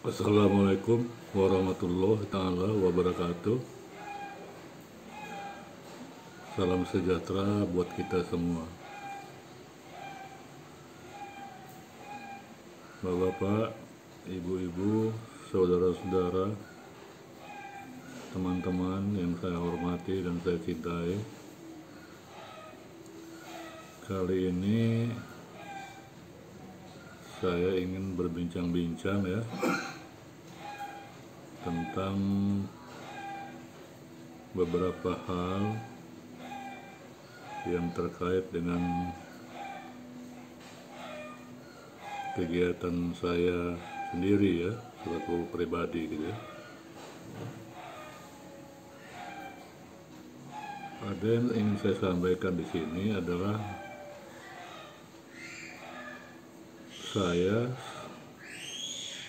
Assalamualaikum warahmatullahi taala wabarakatuh. Salam sejahtera buat kita semua. Bapak-bapak, ibu-ibu, saudara-saudara, teman-teman yang saya hormati dan saya cintai. Kali ini saya ingin berbincang-bincang ya tentang beberapa hal yang terkait dengan kegiatan saya sendiri ya, selaku pribadi gitu ya. Ada yang ingin saya sampaikan di sini adalah saya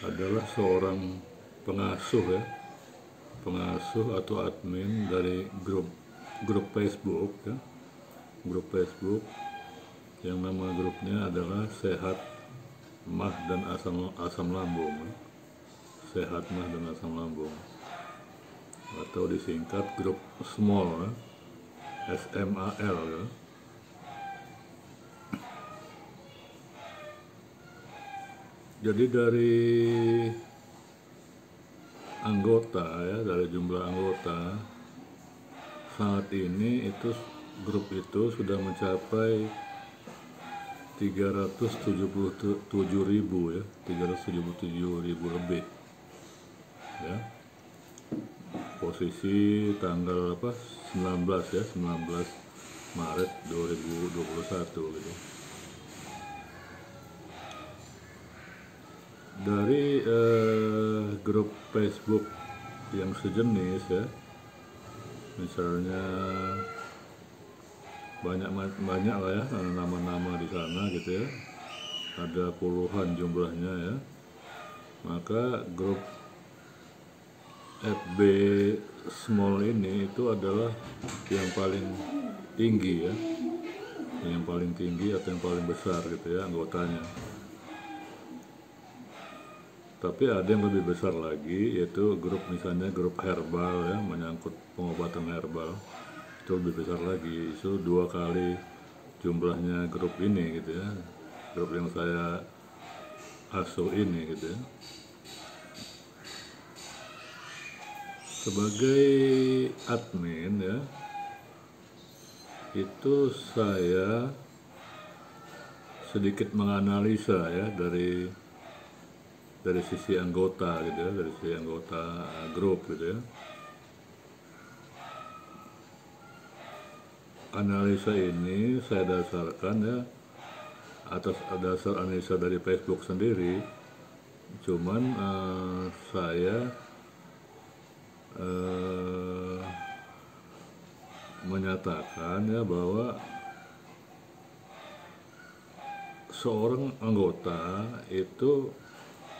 adalah seorang pengasuh ya, pengasuh atau admin dari grup Facebook ya, grup Facebook yang nama grupnya adalah Sehat Mah dan Asam Lambung, Sehat Mah dan Asam Lambung, atau disingkat grup SMAL ya, SMAL ya. Jadi dari anggota ya, dari jumlah anggota saat ini itu grup itu sudah mencapai 377.000 ya, 377.000 lebih ya. Posisi tanggal 19 ya, 19 Maret 2021 gitu. Dari grup Facebook yang sejenis ya, misalnya banyak lah ya nama-nama di sana gitu ya, ada puluhan jumlahnya ya. Maka grup FB Small ini itu adalah yang paling tinggi ya, yang paling tinggi atau yang paling besar gitu ya anggotanya. Tapi ada yang lebih besar lagi, yaitu grup misalnya grup herbal ya, menyangkut pengobatan herbal, itu lebih besar lagi, itu 2 kali jumlahnya grup ini gitu ya, grup yang saya asuh ini gitu ya. Sebagai admin ya, itu saya sedikit menganalisa ya dari sisi anggota gitu ya, dari sisi anggota grup gitu ya. Analisa ini saya dasarkan ya atas dasar analisa dari Facebook sendiri. Cuman saya menyatakan ya bahwa seorang anggota itu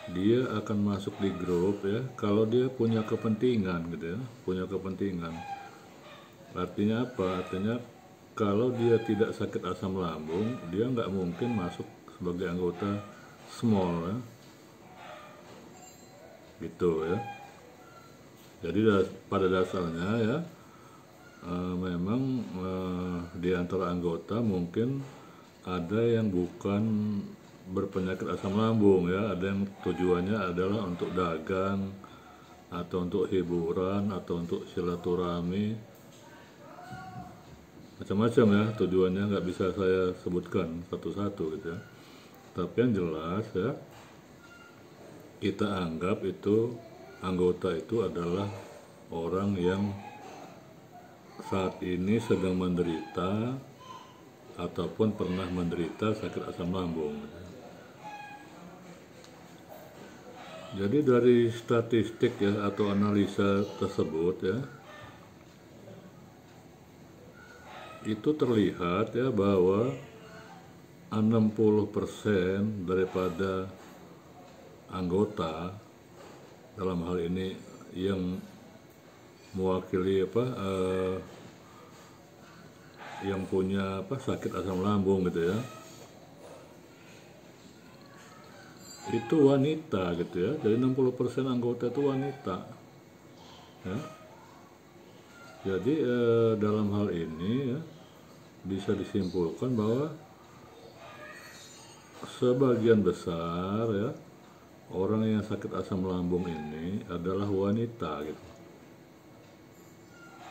dia akan masuk di grup ya kalau dia punya kepentingan gitu ya, punya kepentingan. Artinya apa? Artinya kalau dia tidak sakit asam lambung, dia nggak mungkin masuk sebagai anggota small ya, gitu ya. Jadi pada dasarnya ya memang di antara anggota mungkin ada yang bukan berpenyakit asam lambung ya, ada yang tujuannya adalah untuk dagang atau untuk hiburan atau untuk silaturahmi, macam-macam ya tujuannya, nggak bisa saya sebutkan satu-satu gitu ya. Tapi yang jelas ya, kita anggap itu anggota itu adalah orang yang saat ini sedang menderita ataupun pernah menderita sakit asam lambung. Jadi dari statistik ya atau analisa tersebut ya, itu terlihat ya bahwa 60% daripada anggota dalam hal ini yang mewakili yang punya sakit asam lambung gitu ya, itu wanita gitu ya. Jadi 60% anggota itu wanita ya. Jadi dalam hal ini ya bisa disimpulkan bahwa sebagian besar ya orang yang sakit asam lambung ini adalah wanita gitu.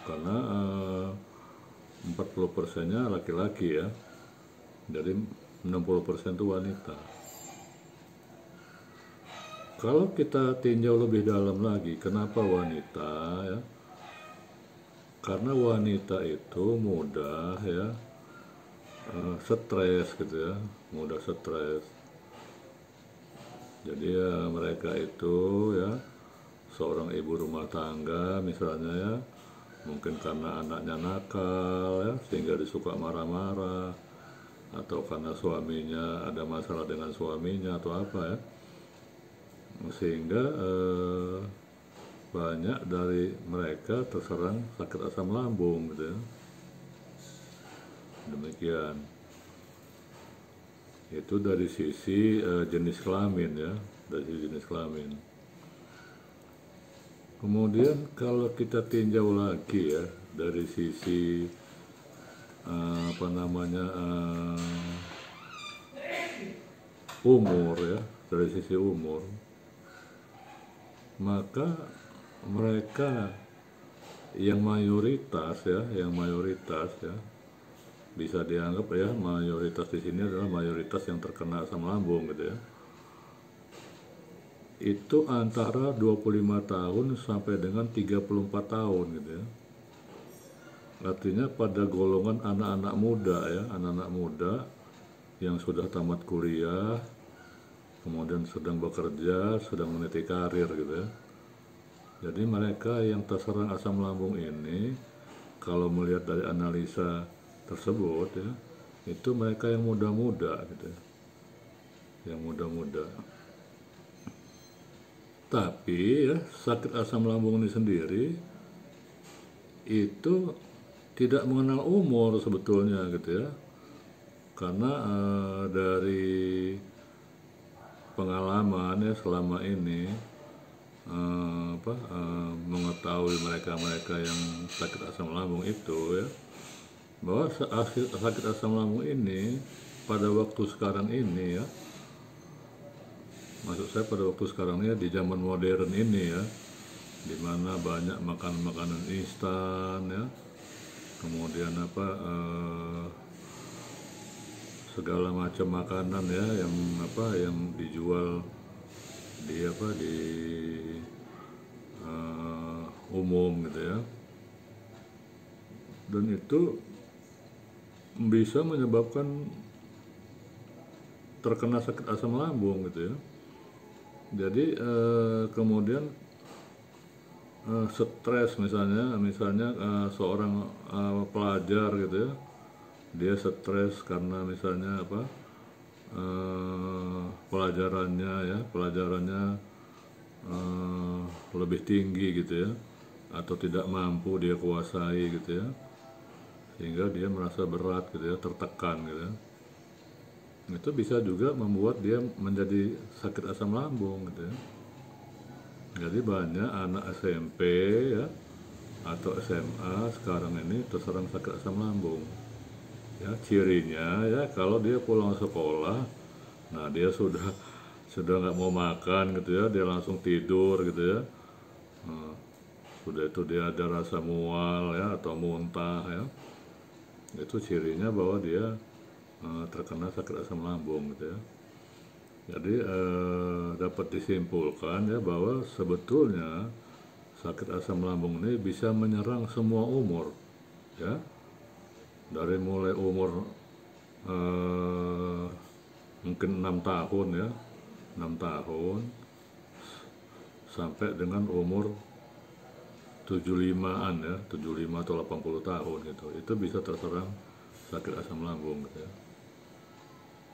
Karena 40%-nya laki-laki ya. Jadi 60% itu wanita. Kalau kita tinjau lebih dalam lagi, kenapa wanita ya? Karena wanita itu mudah ya stres gitu ya, mudah stres. Jadi ya mereka itu ya seorang ibu rumah tangga misalnya ya, mungkin karena anaknya nakal ya sehingga disuka marah-marah, atau karena suaminya ada masalah dengan suaminya atau apa ya, sehingga banyak dari mereka terserang sakit asam lambung gitu ya. Demikian. Itu dari sisi jenis kelamin ya, dari sisi jenis kelamin. Kemudian kalau kita tinjau lagi ya dari sisi umur ya, dari sisi umur, maka mereka yang mayoritas ya, bisa dianggap ya mayoritas di sini adalah mayoritas yang terkena asam lambung gitu ya. Itu antara 25 tahun sampai dengan 34 tahun gitu ya. Artinya pada golongan anak-anak muda ya, anak-anak muda yang sudah tamat kuliah, kemudian sedang bekerja, sedang meniti karir gitu ya. Jadi mereka yang terserang asam lambung ini, kalau melihat dari analisa tersebut ya, itu mereka yang muda-muda gitu ya, yang muda-muda. Tapi ya sakit asam lambung ini sendiri itu tidak mengenal umur sebetulnya gitu ya, karena dari pengalaman ya selama ini mengetahui mereka yang sakit asam lambung itu ya, bahwa sakit asam lambung ini pada waktu sekarang ini ya, maksud saya pada waktu sekarang ini di zaman modern ini ya, dimana banyak makanan instan ya, kemudian segala macam makanan ya yang dijual di umum gitu ya, dan itu bisa menyebabkan terkena sakit asam lambung gitu ya. Jadi kemudian stres misalnya seorang pelajar gitu ya, dia stres karena misalnya pelajarannya lebih tinggi gitu ya, atau tidak mampu dia kuasai gitu ya, sehingga dia merasa berat gitu ya, tertekan gitu ya. Itu bisa juga membuat dia menjadi sakit asam lambung gitu ya. Jadi banyak anak SMP ya atau SMA sekarang ini terserang sakit asam lambung. Ya, cirinya ya kalau dia pulang sekolah, nah dia sudah nggak mau makan gitu ya, dia langsung tidur gitu ya. Nah, sudah itu dia ada rasa mual ya atau muntah ya. Itu cirinya bahwa dia terkena sakit asam lambung gitu ya. Jadi dapat disimpulkan ya bahwa sebetulnya sakit asam lambung ini bisa menyerang semua umur ya, dari mulai umur mungkin 6 tahun ya, 6 tahun sampai dengan umur 75-an ya, 75 atau 80 tahun gitu. Itu bisa terserang sakit asam lambung gitu ya.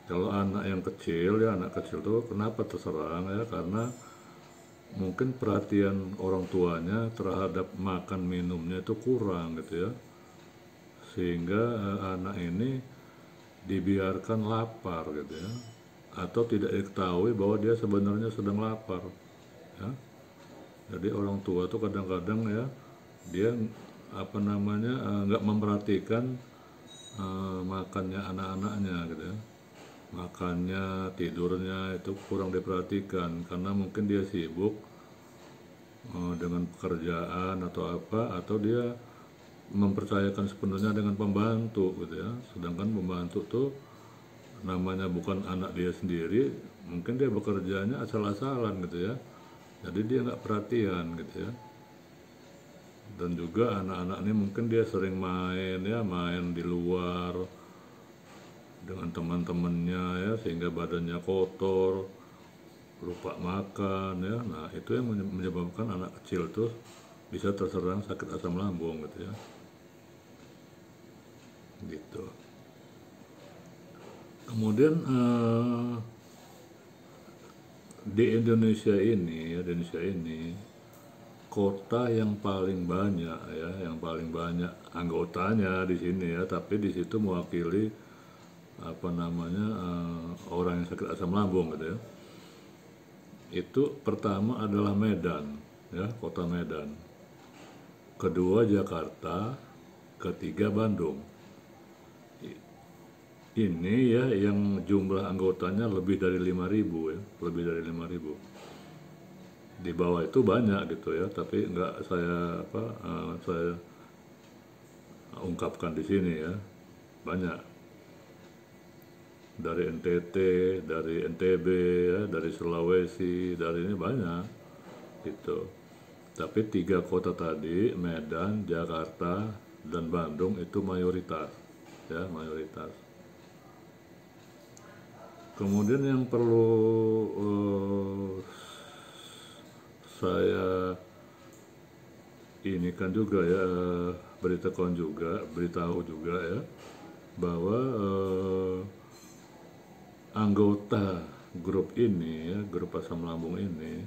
Kalau anak yang kecil ya, anak kecil tuh kenapa terserang ya, karena mungkin perhatian orang tuanya terhadap makan minumnya itu kurang gitu ya, sehingga anak ini dibiarkan lapar gitu ya. atau tidak diketahui bahwa dia sebenarnya sedang lapar, ya. Jadi orang tua tuh kadang-kadang ya dia nggak memperhatikan makannya anak-anaknya gitu ya. Makannya, tidurnya itu kurang diperhatikan karena mungkin dia sibuk dengan pekerjaan atau apa, atau dia mempercayakan sepenuhnya dengan pembantu gitu ya. Sedangkan pembantu tuh namanya bukan anak dia sendiri, mungkin dia bekerjanya asal-asalan gitu ya. Jadi dia nggak perhatian gitu ya. Dan juga anak-anak ini mungkin dia sering main di luar dengan teman-temannya ya, sehingga badannya kotor, lupa makan ya. Nah itu yang menyebabkan anak kecil tuh bisa terserang sakit asam lambung gitu ya, gitu. Kemudian di Indonesia ini kota yang paling banyak ya, yang paling banyak anggotanya di sini ya, tapi di situ mewakili orang yang sakit asam lambung gitu ya. Itu pertama adalah Medan ya, kota Medan. Kedua Jakarta, ketiga Bandung. Ini ya yang jumlah anggotanya lebih dari 5.000 ya, lebih dari 5.000. Di bawah itu banyak gitu ya, tapi nggak saya ungkapkan di sini ya. Banyak dari NTT, dari NTB ya, dari Sulawesi, dari ini banyak gitu. Tapi 3 kota tadi, Medan, Jakarta, dan Bandung itu mayoritas ya, mayoritas. Kemudian yang perlu saya ini kan juga ya, beritahu juga ya, bahwa anggota grup ini ya, grup asam lambung ini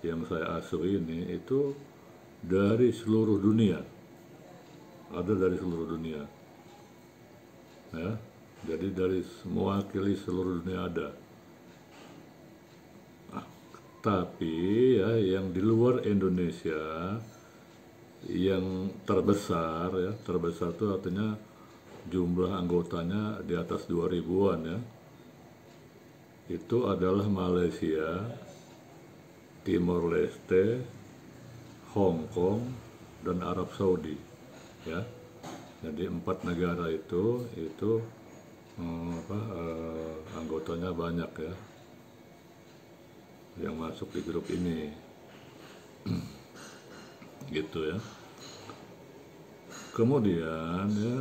yang saya asuh ini itu dari seluruh dunia, ada dari seluruh dunia ya. Jadi dari mewakili seluruh dunia ada. Tapi ya yang di luar Indonesia yang terbesar ya, terbesar itu artinya jumlah anggotanya di atas 2.000-an ya. Itu adalah Malaysia, Timor Leste, Hong Kong, dan Arab Saudi ya. Jadi 4 negara itu anggotanya banyak ya yang masuk di grup ini gitu ya. Kemudian ya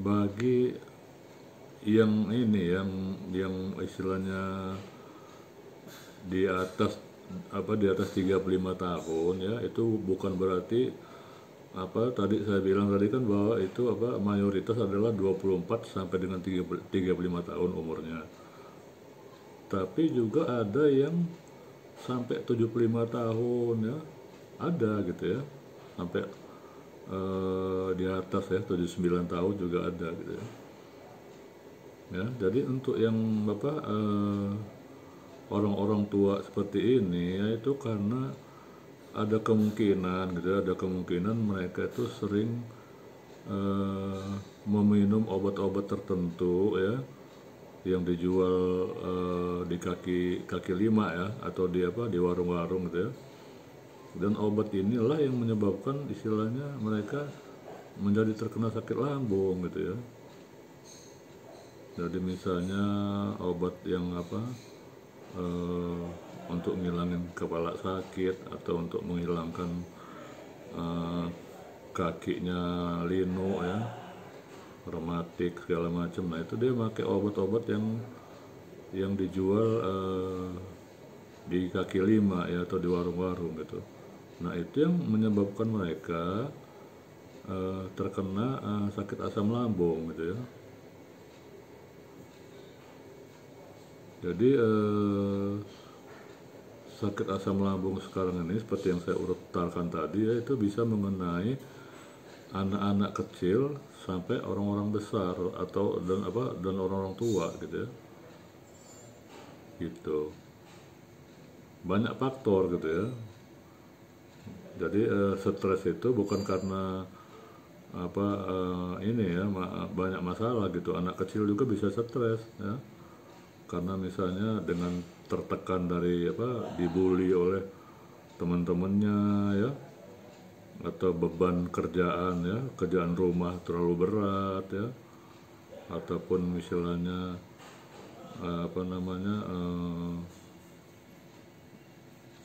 bagi yang ini yang istilahnya di atas 35 tahun ya, itu bukan berarti tadi saya bilang tadi kan bahwa itu mayoritas adalah 24 sampai dengan 35 tahun umurnya. Tapi juga ada yang sampai 75 tahun ya, ada gitu ya, sampai di atas ya 79 tahun juga ada gitu ya. Ya, jadi untuk yang orang-orang tua seperti ini ya, itu karena ada kemungkinan mereka itu sering meminum obat-obat tertentu ya yang dijual di kaki lima ya, atau di warung-warung gitu ya. Dan obat inilah yang menyebabkan istilahnya mereka menjadi terkena sakit lambung gitu ya. Jadi misalnya obat yang untuk menghilangkan kepala sakit, atau untuk menghilangkan kakinya linu ya, rematik segala macam. Nah itu dia pakai obat-obat yang dijual di kaki lima ya, atau di warung-warung gitu. Nah itu yang menyebabkan mereka terkena sakit asam lambung gitu ya. Jadi sakit asam lambung sekarang ini seperti yang saya utarakan tadi ya, itu bisa mengenai anak-anak kecil sampai orang-orang besar atau dan orang-orang tua gitu ya, gitu. Banyak faktor gitu ya. Jadi stres itu bukan karena ini ya, banyak masalah gitu. Anak kecil juga bisa stres ya, karena misalnya dengan tertekan dari dibully oleh teman-temannya ya, atau beban kerjaan ya, kerjaan rumah terlalu berat ya, ataupun misalnya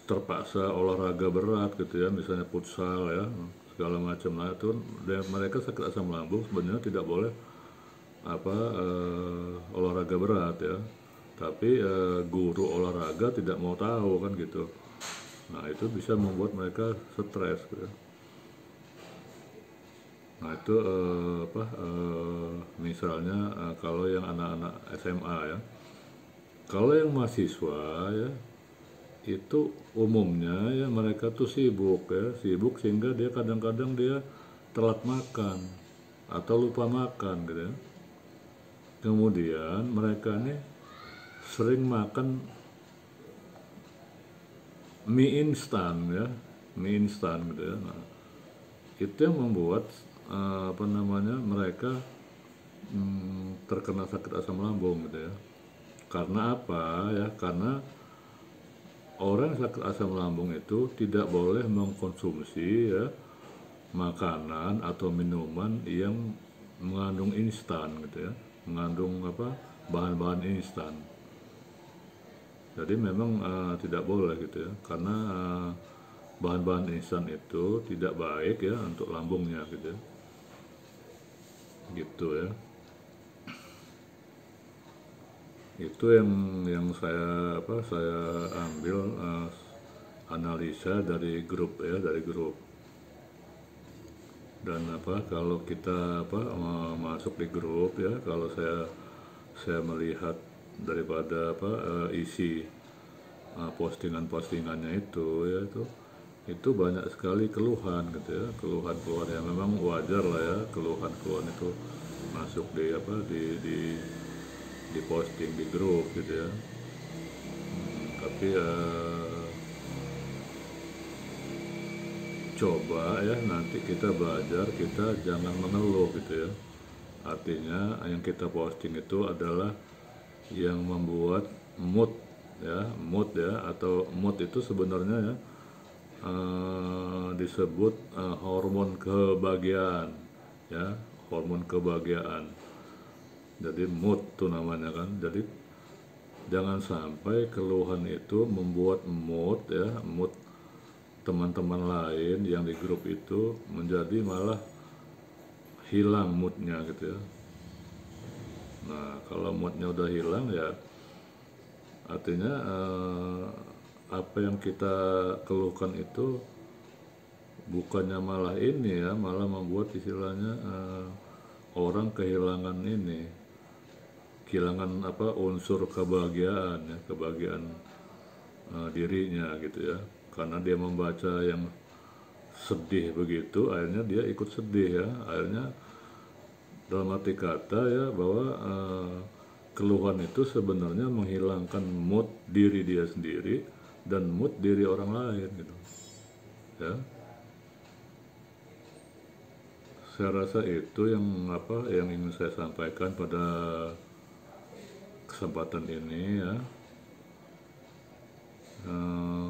terpaksa olahraga berat gitu ya, misalnya futsal ya, segala macam. Nah itu mereka sakit asam lambung sebenarnya tidak boleh olahraga berat ya, tapi guru olahraga tidak mau tahu kan gitu. Nah itu bisa membuat mereka stres gitu. Nah itu misalnya kalau yang anak-anak SMA ya, kalau yang mahasiswa ya, itu umumnya ya mereka tuh sibuk ya, sibuk sehingga dia kadang-kadang dia telat makan atau lupa makan gitu ya. Kemudian mereka nih sering makan mie instan ya, mie instan gitu ya. Nah, itu yang membuat mereka terkena sakit asam lambung gitu ya. Karena apa ya? Karena orang sakit asam lambung itu tidak boleh mengkonsumsi ya makanan atau minuman yang mengandung instan gitu ya, mengandung bahan-bahan instan. Jadi memang tidak boleh gitu ya, karena bahan-bahan instan itu tidak baik ya untuk lambungnya gitu ya. Gitu ya. Itu yang saya ambil analisa dari grup ya, dari grup. Dan kalau kita masuk di grup ya, kalau saya melihat daripada isi postingan-postingannya itu ya, itu banyak sekali keluhan gitu ya, keluhan yang memang wajar lah ya, keluhan itu masuk di posting di grup gitu ya. Tapi coba ya nanti kita belajar, kita jangan mengeluh gitu ya. Artinya yang kita posting itu adalah yang membuat mood ya, atau mood itu sebenarnya ya disebut hormon kebahagiaan ya, hormon kebahagiaan. Jadi mood tuh namanya kan. Jadi jangan sampai keluhan itu membuat mood teman-teman lain yang di grup itu menjadi malah hilang moodnya gitu ya. Nah kalau moodnya udah hilang ya artinya apa yang kita keluhkan itu bukannya malah ini ya, malah membuat istilahnya orang kehilangan unsur kebahagiaan ya, kebahagiaan dirinya gitu ya, karena dia membaca yang sedih begitu, akhirnya dia ikut sedih ya, akhirnya dalam arti kata ya bahwa keluhan itu sebenarnya menghilangkan mood diri dia sendiri dan mood diri orang lain gitu ya. Saya rasa itu yang ingin saya sampaikan pada kesempatan ini ya.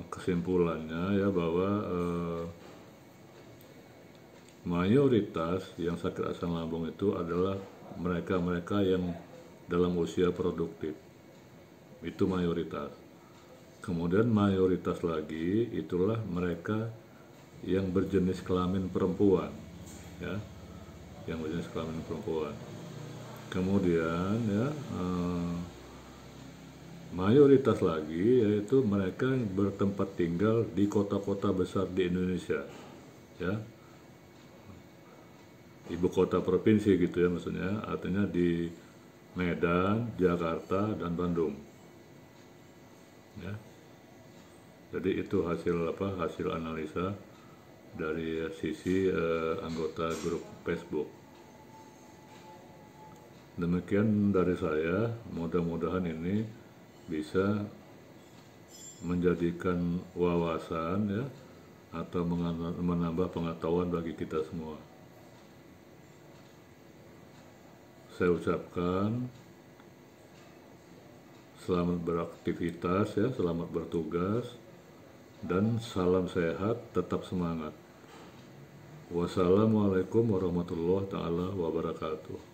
Kesimpulannya ya bahwa mayoritas yang sakit asam lambung itu adalah mereka-mereka yang dalam usia produktif, itu mayoritas. Kemudian mayoritas lagi itulah mereka yang berjenis kelamin perempuan ya, yang berjenis kelamin perempuan. Kemudian ya mayoritas lagi yaitu mereka yang bertempat tinggal di kota-kota besar di Indonesia ya, ibu kota provinsi gitu ya, maksudnya artinya di Medan, Jakarta, dan Bandung ya. Jadi itu hasil analisa dari sisi anggota grup Facebook. Demikian dari saya, mudah-mudahan ini bisa menjadikan wawasan ya, atau menambah pengetahuan bagi kita semua. Saya ucapkan selamat beraktivitas ya, selamat bertugas, dan salam sehat, tetap semangat. Wassalamualaikum warahmatullahi taala wabarakatuh.